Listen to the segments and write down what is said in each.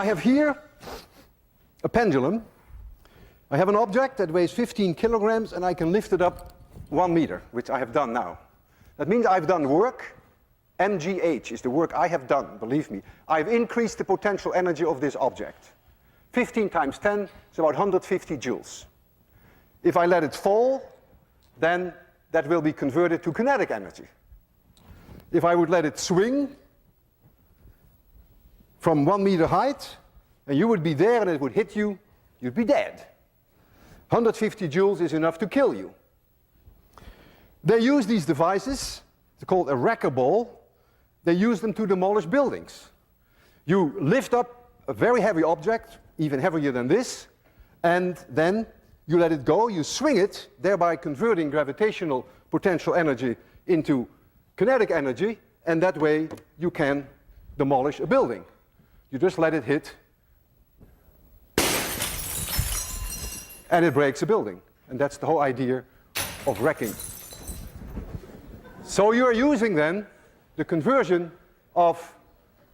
I have here a pendulum. I have an object that weighs 15 kilograms and I can lift it up 1 meter, which I have done now. That means I've done work. mgh is the work I have done, believe me. I've increased the potential energy of this object. 15 times 10 is about 150 joules. If I let it fall, then that will be converted to kinetic energy. If I would let it swing from 1 meter height, and you would be there and it would hit you, you'd be dead. 150 joules is enough to kill you. They use these devices, it's called a wrecker ball. They use them to demolish buildings. You lift up a very heavy object, even heavier than this, and then you let it go, you swing it, thereby converting gravitational potential energy into kinetic energy, and that way you can demolish a building. You just let it hit, and it breaks a building. And that's the whole idea of wrecking. So you are using then the conversion of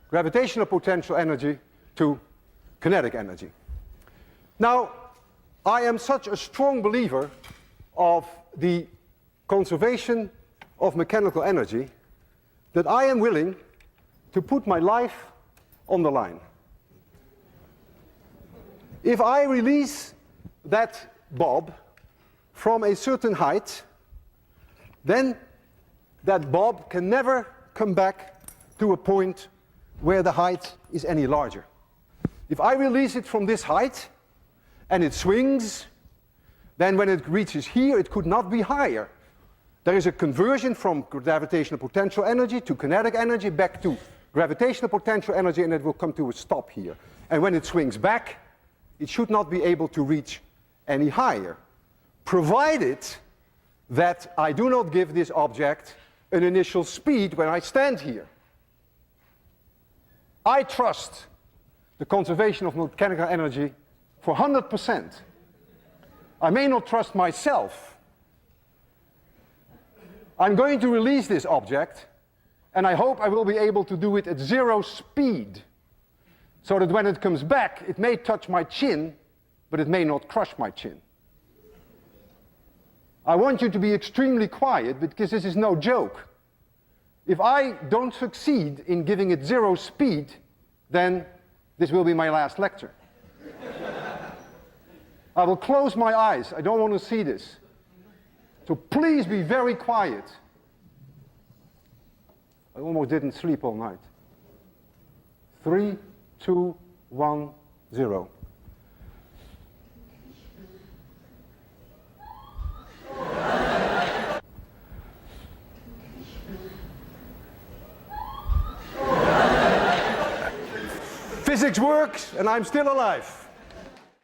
gravitational potential energy to kinetic energy. Now, I am such a strong believer of the conservation of mechanical energy that I am willing to put my life on the line. If I release that bob from a certain height, then that bob can never come back to a point where the height is any larger. If I release it from this height and it swings, then when it reaches here, it could not be higher. There is a conversion from gravitational potential energy to kinetic energy back to gravitational potential energy, and it will come to a stop here. And when it swings back, it should not be able to reach any higher, provided that I do not give this object an initial speed when I stand here. I trust the conservation of mechanical energy for 100%. I may not trust myself. I'm going to release this object, and I hope I will be able to do it at 0 speed, so that when it comes back, it may touch my chin, but it may not crush my chin. I want you to be extremely quiet, because this is no joke. If I don't succeed in giving it 0 speed, then this will be my last lecture. I will close my eyes. I don't want to see this. So please be very quiet. I almost didn't sleep all night. 3, 2, 1, 0. Physics works, and I'm still alive.